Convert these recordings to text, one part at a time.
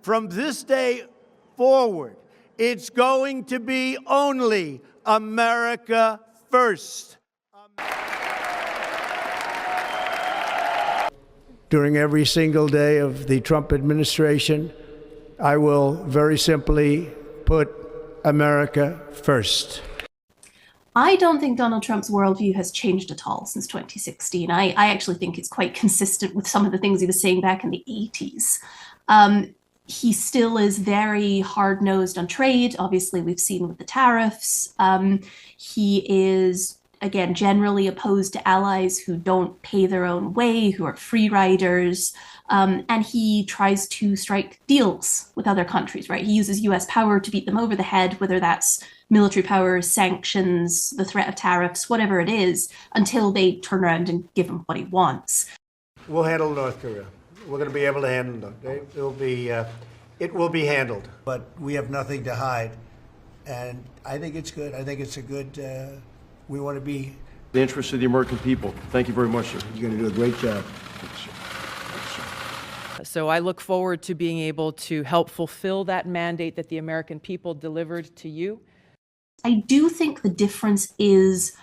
From this day forward, it's going to be only America first. During every single day of the Trump administration, I will very simply put America first. I don't think Donald Trump's worldview has changed at all since 2016. I actually think it's quite consistent with some of the things he was saying back in the 80s. He still is very hard-nosed on trade. Obviously, we've seen with the tariffs. He is, again, generally opposed to allies who don't pay their own way, who are free riders. And he tries to strike deals with other countries, right? He uses US power to beat them over the head, whether that's military power, sanctions, the threat of tariffs, whatever it is, until they turn around and give him what he wants. We'll handle North Korea. We're going to be able to handle them. It will be handled. But we have nothing to hide. And I think it's good. I think it's a good, we want to be... The interest of the American people. Thank you very much, sir. You're going to do a great job. So I look forward to being able to help fulfill that mandate that the American people delivered to you. I do think the difference is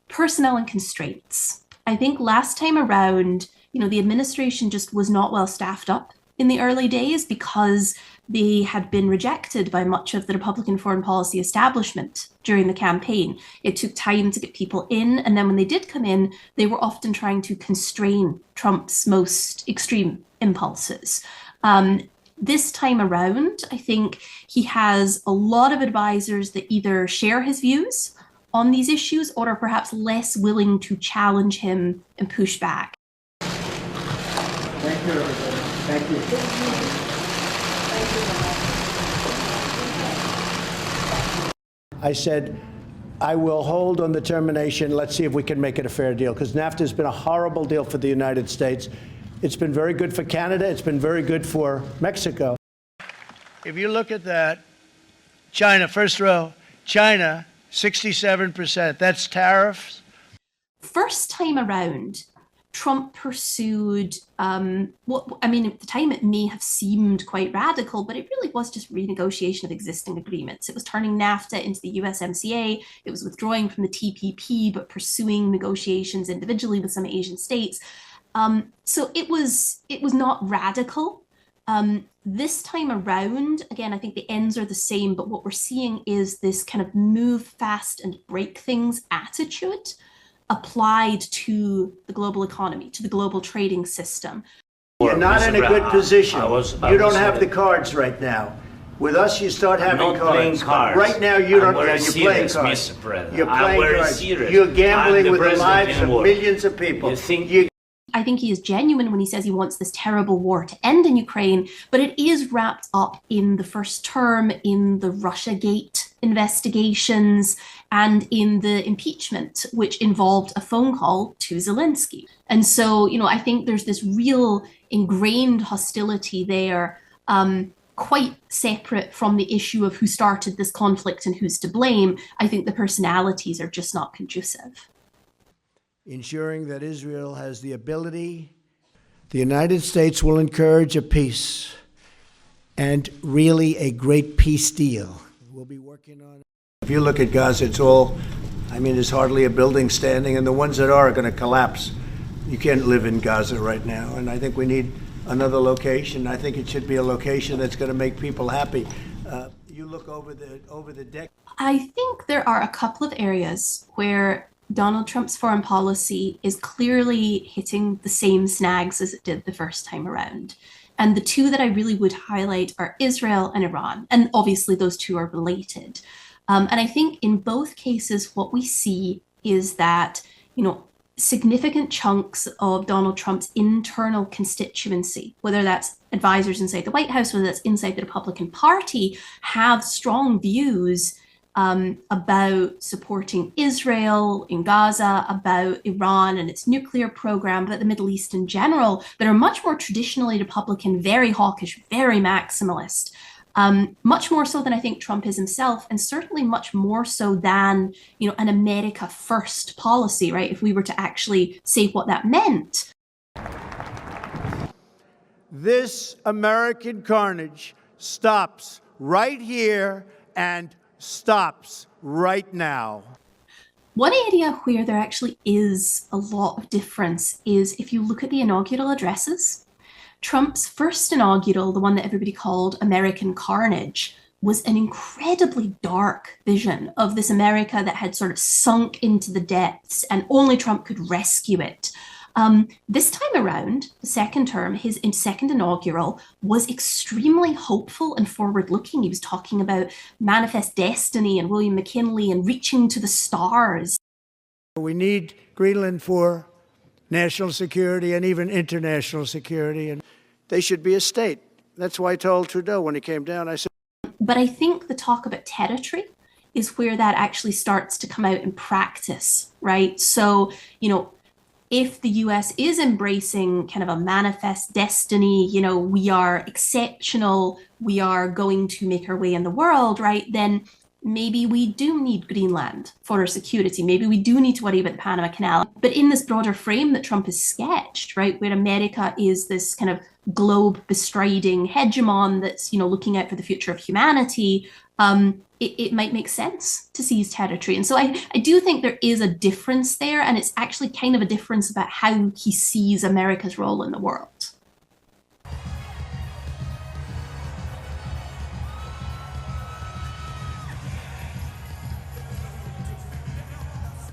personnel and constraints. I think last time around, the administration just was not well staffed up in the early days because they had been rejected by much of the Republican foreign policy establishment during the campaign. It took time to get people in, and then when they did come in, they were often trying to constrain Trump's most extreme impulses. This time around, I think he has a lot of advisors that either share his views on these issues or are perhaps less willing to challenge him and push back. Thank you, everybody. Thank you. I said, I will hold on the termination. Let's see if we can make it a fair deal, because NAFTA has been a horrible deal for the United States. It's been very good for Canada. It's been very good for Mexico. If you look at that, China, first row, China, 67%. That's tariffs. First time around, Trump pursued at the time it may have seemed quite radical, but it really was just renegotiation of existing agreements. It was turning NAFTA into the USMCA. It was withdrawing from the TPP, but pursuing negotiations individually with some Asian states. So it was not radical. This time around, again, I think the ends are the same, but what we're seeing is this kind of move fast and break things attitude applied to the global economy, to the global trading system. You're not in a good position. You don't have the cards right now. With us, you start having cards. Right now, you don't. You're playing cards. You're playing cards. You're gambling with the lives of millions of people. I think he is genuine when he says he wants this terrible war to end in Ukraine, but it is wrapped up in the first term, in the Russiagate investigations, and in the impeachment, which involved a phone call to Zelensky. And so, I think there's this real ingrained hostility there, quite separate from the issue of who started this conflict and who's to blame. I think the personalities are just not conducive. Ensuring that Israel has the ability, the United States will encourage a peace and really a great peace deal. We'll be working on it. If you look at Gaza, there's hardly a building standing, and the ones that are going to collapse. You can't live in Gaza right now, and I think we need another location. I think it should be a location that's going to make people happy. You look over the deck. I think there are a couple of areas where Donald Trump's foreign policy is clearly hitting the same snags as it did the first time around. And the two that I really would highlight are Israel and Iran. And obviously those two are related. And I think in both cases, what we see is that, significant chunks of Donald Trump's internal constituency, whether that's advisors inside the White House, whether that's inside the Republican Party, have strong views about supporting Israel in Gaza, about Iran and its nuclear program, about the Middle East in general, that are much more traditionally Republican, very hawkish, very maximalist, much more so than I think Trump is himself, and certainly much more so than, an America first policy, right? If we were to actually say what that meant. This American carnage stops right here and stops right now. One area where there actually is a lot of difference is if you look at the inaugural addresses. Trump's first inaugural, the one that everybody called American Carnage, was an incredibly dark vision of this America that had sort of sunk into the depths and only Trump could rescue it. This time around, the second term, his second inaugural, was extremely hopeful and forward-looking. He was talking about manifest destiny and William McKinley and reaching to the stars. We need Greenland for national security and even international security, and they should be a state. That's why I told Trudeau when he came down, I said... But I think the talk about territory is where that actually starts to come out in practice, right? So, if the US is embracing kind of a manifest destiny, we are exceptional, we are going to make our way in the world, right? Then maybe we do need Greenland for our security. Maybe we do need to worry about the Panama Canal. But in this broader frame that Trump has sketched, right, where America is this kind of globe bestriding hegemon that's, looking out for the future of humanity, it might make sense to seize territory. And so I do think there is a difference there, and it's actually kind of a difference about how he sees America's role in the world.